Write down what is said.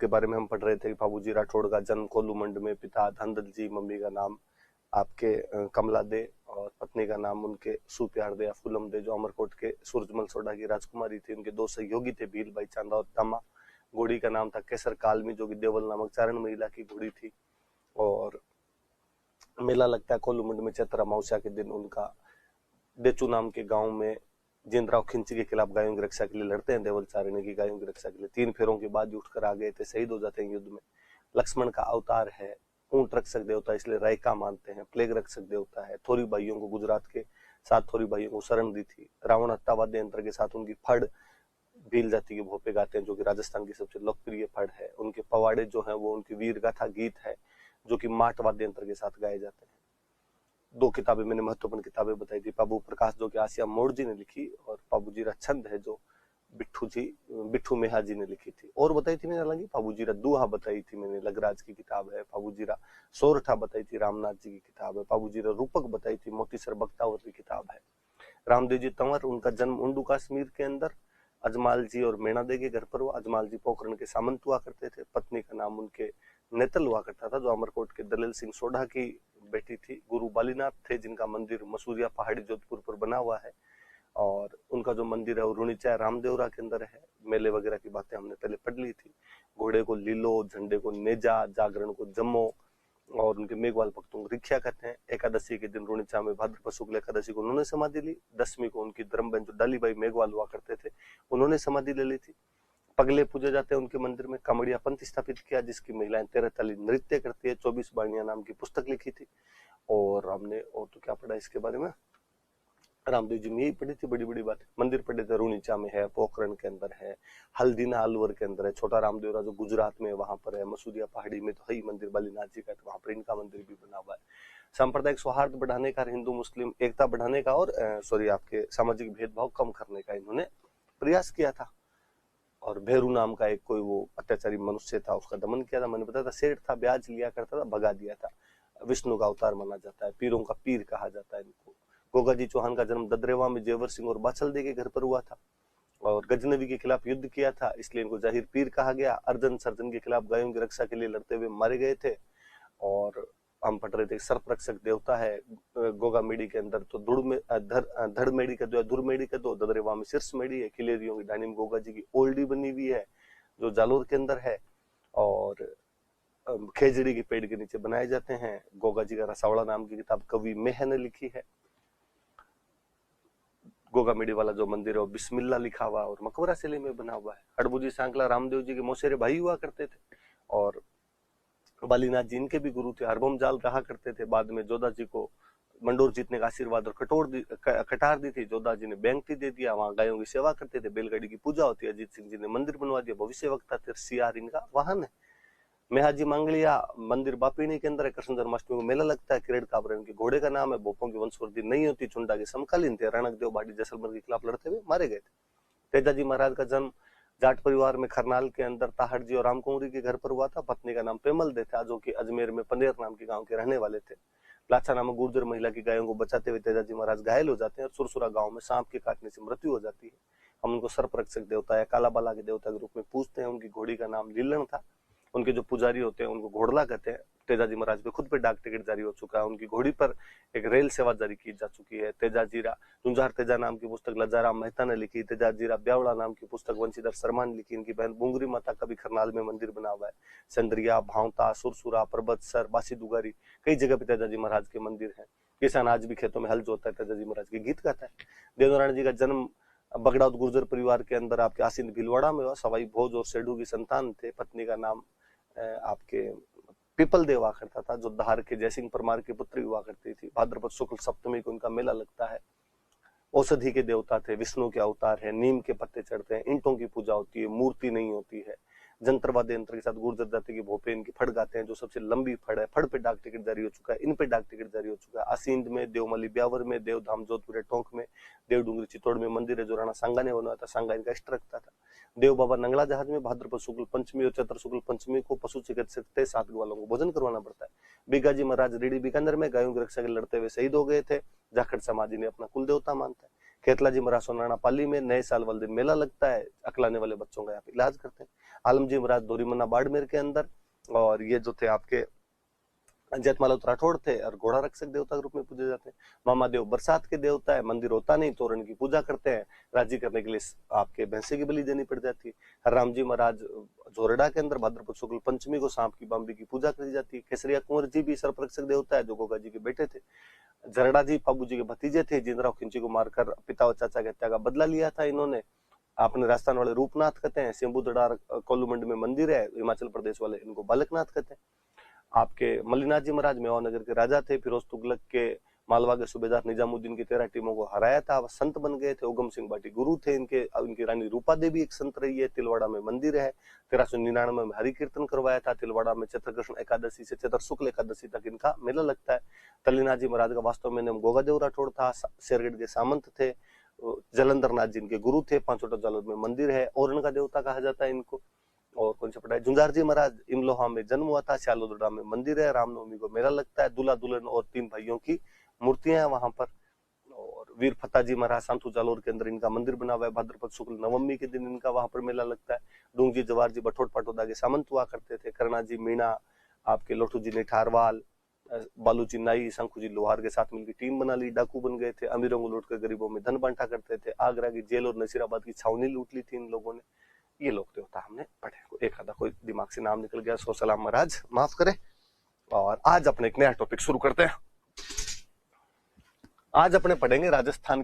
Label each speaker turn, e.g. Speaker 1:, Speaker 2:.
Speaker 1: उसके बारे में हम पढ़ रहे थे कि बाबूजी राठौड़ का जन्म कोलूमंड में, पिता धनदल जी, मम्मी का नाम आपके कमला दे और पत्नी का नाम उनके सुप्यार दे या फूलम दे, जो अमरकोट के सूरजमल सोडा की राजकुमारी थी। उनके दो सहयोगी थे, भील भाई चांदा और तमा। घोड़ी का नाम था केसर कालमी, जो कि देवल नामक चारण महिला की घोड़ी थी। और मेला लगता है कोलूमंड में चैत्र अमावस्या के दिन। उनका डेचू नाम के गांव में जिंदराव खिंची के खिलाफ गायों की रक्षा के लिए लड़ते हैं। देवल चारण की गायों की रक्षा के लिए 3 फेरों के बाद उठकर आ गए थे, शहीद हो जाते हैं युद्ध में। लक्ष्मण का अवतार है, ऊंट रक्षक देवता इसलिए रायका मानते हैं। प्लेग रक्षक देवता है। थोरी भाइयों को, गुजरात के 7 थोरी भाइयों को शरण दी थी। रावण हत्या वाद्य यंत्र के साथ उनकी फड़ भील जाति के भोपे गाते हैं, जो कि राजस्थान की सबसे लोकप्रिय फड़ है। उनके पवाड़े जो है वो उनकी वीर गाथा गीत है, जो कि माट वाद्य यंत्र के साथ गाए जाते हैं। 2 किताबें मैंने महत्वपूर्ण किताबें बताई थी। बाबू प्रकाश जो कि आसिया मोड़ जी ने लिखी, और बाबूजी छंद है जो बिट्ठू मेहा जी ने लिखी थी। और बताई थी मैंने, हालांकि बाबूजी दूहा बताई थी मैंने, लगराज की किताब है। बाबूजी सोरठा बताई थी, रामनाथ जी की किताब है। बाबूजी रूपक बताई थी, मोतीसर बख्तावर की किताब है। रामदेव जी तंवर, उनका जन्म उंडू कश्मीर के अंदर अजमाल जी और मेणा दे के घर पर हुआ। अजमाल जी पोखरण के सामंत हुआ करते थे। पत्नी का नाम उनके नेतल हुआ करता था, जो अमरकोट के दलेल सिंह सोढ़ा की बेटी थी। गुरु बालीनाथ थे, जिनका मंदिर मसूरिया पहाड़ी जोधपुर पर बना हुआ है। और उनका जो मंदिर है वो रुणीचा रामदेवरा के अंदर है। मेले वगैरह की बातें हमने पहले पढ़ ली थी। घोड़े को लीलो, झंडे को नेजा, जागरण को जमो, और उनके मेघवाल भक्तों को रिख्या कहते हैं। एकादशी के दिन रुणीचा में भाद्रपद शुक्ल एकादशी को उन्होंने समाधि ली। 10वीं को उनकी धर्म बहन जो डालीबाई मेघवाल हुआ करते थे, उन्होंने समाधि ले ली थी। पगले पूजे जाते हैं उनके मंदिर में। कमड़िया पंथ स्थापित किया, जिसकी महिलाएं 13 ताली नृत्य करती है। 24 बाणियां नाम की पुस्तक लिखी थी। और हमने और तो क्या पढ़ा इसके बारे में, रामदेव जी में यही पढ़ी थी बड़ी बड़ी बात। मंदिर पढ़े थे, रुणीचा में है, पोखरण के अंदर है, हल्दीना अलवर के अंदर है, छोटा रामदेवरा जो गुजरात में वहां पर है, मसूरिया पहाड़ी में तो है ही मंदिर बालीनाथ जी का, तो वहां पर इनका मंदिर भी बना हुआ है। सांप्रदायिक सौहार्द बढ़ाने का, हिंदू मुस्लिम एकता बढ़ाने का, और आपके सामाजिक भेदभाव कम करने का इन्होंने प्रयास किया था। और भेरू नाम का एक कोई वो अत्याचारी मनुष्य था, उसका दमन किया था। मैंने बताया था, सेठ था, ब्याज लिया करता था, भगा दिया था। विष्णु का अवतार माना जाता है, पीरों का पीर कहा जाता है इनको। गोगाजी चौहान का जन्म ददरेवा में जेवर सिंह और बाछल दे के घर पर हुआ था, और गजनवी के खिलाफ युद्ध किया था, इसलिए इनको जाहिर पीर कहा गया। अर्जन सर्जन के खिलाफ गायों की रक्षा के लिए लड़ते हुए मारे गए थे। और हम पढ़ रहे थे, सर्प रक्षक देवता है गोगा मेड़ी के अंदर, तो धड़ मेड़ी का दो, धुर मेड़ी का दो, ददरेवा में शीर्ष मेड़ी है। खिलेरियों की डानी में गोगा जी की ओल्डी बनी हुई है, जो जालोर के अंदर है। और खेजड़ी के पेड़ के नीचे बनाए जाते हैं। गोगा जी का रसावड़ा नाम की किताब कवि मेह ने लिखी है। गोगा मेड़ी वाला जो मंदिर है वो बिस्मिल्ला लिखा हुआ और मकबरा शैली में बना हुआ है। हड़बूजी सांकला रामदेव जी के मौसेरे भाई हुआ करते थे, और बालीनाथ जी इनके भी गुरु थे। हरबम जाल रहा करते थे। बाद में जोधा जी को मंडोर जीतने का आशीर्वाद और कटार दी थी। जोधा जी ने बैंकटी दे दिया, वहां गायों की सेवा करते थे, बैलगाड़ी की पूजा होती है। अजीत सिंह जी ने मंदिर बनवा दिया, भविष्य वक्ता थे। सियार इनका वाहन है। मेहाजी मांगलिया मंदिर बापीणी के अंदर है। कृष्ण जन्माष्टमी को मेला लगता है। किरेड काबरा इनके घोड़े का नाम है। भोपों की वंशवृद्धि नहीं होती, चुंडा के समकालीन थे। रणक देव बाड़ी जैसलमेर के खिलाफ लड़ते हुए मारे गए थे। तेजाजी महाराज का जन्म जाट परिवार में खरनाल के अंदर ताहड़ जी और रामकुंवरी के घर पर हुआ था। पत्नी का नाम पेमल दे था, जो कि अजमेर में पंदेर नाम के गांव के रहने वाले थे। लाचा नामक गुर्जर महिला की गायों को बचाते हुए तेजाजी महाराज घायल हो जाते हैं, और सुरसुरा गांव में सांप के काटने से मृत्यु हो जाती है। हम उनको सर्प रक्षक देवता या काला बाला के देवता के रूप में पूजते हैं। उनकी घोड़ी का नाम लीलन था। उनके जो पुजारी होते हैं उनको घोड़ला कहते हैं। तेजाजी महाराज पे खुद पे डाक टिकट जारी हो चुका है। उनकी घोड़ी पर एक रेल सेवा जारी की जा चुकी है। तेजाजीरा जुंझार तेजा नाम की पुस्तक लजाराम मेहता ने लिखी। तेजाजीरा ब्यावड़ा नाम की पुस्तक वंशीधर शर्मा ने लिखी। इनकी बहन बुंगरी माता का भी खरनाल में मंदिर बना हुआ है। चंद्रिया, भावता, सुरसुरा, परबतसर, बासी दुगारी, कई जगह पे तेजाजी महाराज के मंदिर है। किसान आज भी खेतों में हल जोतता है, तेजाजी महाराज के गीत गाता है। देवनारायण जी का जन्म बगड़ाउत गुर्जर परिवार के अंदर आपके आसिंद भीलवाड़ा में हुआ। सवाई भोज और सेठू की संतान थे। पत्नी का नाम आपके पीपल देव हुआ करता था, जो धार के जयसिंह परमार की पुत्री हुआ करती थी। भाद्रपद शुक्ल सप्तमी को उनका मेला लगता है। औषधि के देवता थे, विष्णु के अवतार है। नीम के पत्ते चढ़ते हैं, ईंटों की पूजा होती है, मूर्ति नहीं होती है। जंत्र वाद्य यंत्र के साथ गुर्जर जाति के भोपे इनकी फड़ गाते हैं, जो सबसे लंबी फड़ है। फड़ पे डाक टिकट जारी हो चुका है, इन पे डाक टिकट जारी हो चुका है। आसींद में, देवमली ब्यावर में, देवधाम जोधपुर टोंक में, देवडूंगरी चित्तौड़ में मंदिर है, जो राणा सांगा ने बनवाया था। सांगा इनका इष्ट रखता था। देव बाबा नंगला जहाज में भाद्रपद शुक्ल पंचमी और चैत्र शुक्ल पंचमी को पशु चिकित्सक थे, साधु वालों को भोजन करवाना पड़ता है। बीगाजी महाराज रीडी बीकानेर में गायों की रक्षा के लड़ते हुए शहीद हो गए थे। जाखड़ समाधि ने अपना कुल देवता मानता है। केतला जी महाराज सोनाना पाली में नए साल वाले दिन मेला लगता है, अकलाने वाले बच्चों का यहाँ पे इलाज करते हैं। आलम जी महाराज दोरीमन्ना बाड़मेर के अंदर, और ये जो थे आपके जैतमाला राठौड़ थे और घोड़ा रक्षक देवता के रूप में पूजे जाते हैं। मामा देव बरसात के देवता है, मंदिर होता नहीं तो इनकी पूजा करते हैं, राजी करने के लिए आपके भैंसे की बलि देनी पड़ जाती है। राम जी महाराज जोरडा के अंदर भाद्रपद शुक्ल पंचमी को सांप की बाम्बी की पूजा करी जाती है। केसरिया कुंवर जी भी सर्परक्षक देवता है जो गोगा जी के बेटे थे। जरडा जी पाबू जी के भतीजे थे, जिंदराव खिंची को मारकर पिता और चाचा की हत्या का बदला लिया था इन्होंने। आपने राजस्थान वाले रूपनाथ कहते हैं, शंभुदड़ार कोल्लूमंड में मंदिर है, हिमाचल प्रदेश वाले इनको बालकनाथ कहते हैं। आपके मल्लीनाथ जी महाराज मेवानगर के राजा थे, फिरोज तुगलक के मालवा के सूबेदार निजामुद्दीन की 13 टीमों को हराया था, वह संत बन गए थे। उगम सिंह बाटी गुरु थे इनके, इनकी रानी रूपा देवी एक संत रही है। तिलवाड़ा में मंदिर है। 1399 में हरि कीर्तन करवाया था तिलवाड़ा में। चैत्र कृष्ण एकादशी से चैत्र शुक्ल एकादशी तक इनका मेला लगता है। तल्लीनाथ जी महाराज का वास्तव में नाम गोगादेव राठौड़ था, शेरगढ़ के सामंत थे। जलंधर नाथ जी इनके गुरु थे। पांचोटा जालोर में मंदिर है, और का देवता कहा जाता है इनको। और कौन सा पड़ा है, जुंजार जी महाराज इमलोहा में जन्म हुआ था। श्यालोदड़ा में मंदिर है। रामनवमी को मेला लगता है। दूल्हा दुल्हन और 3 भाइयों की मूर्तियां हैं वहां पर। और वीर फत्ता जी महाराज सांथू जालोर के अंदर इनका मंदिर बना हुआ है। भाद्रपद शुक्ल नवमी के दिन इनका वहां पर मेला लगता है। डूंग जी जवार जी बठोट पाटोदा के सामंत हुआ करते थे। करना जी मीणा, आपके लोठू जी निठारवाल, बालू जी नाई, शंकु जी लोहार के साथ मिलकर टीम बना ली। डाकू बन गए थे। अमीरों को लूट कर गरीबों में धन बांटा करते थे। आगरा की जेल और नसीराबाद की छावनी लूट ली थी इन लोगों ने। ये लोग देवता हमने पढ़े। एक आधा कोई दिमाग से नाम निकल गया, सो सलाम महाराज माफ करे। और आज अपने एक नया टॉपिक शुरू करते हैं। आज अपने पढ़ेंगे राजस्थान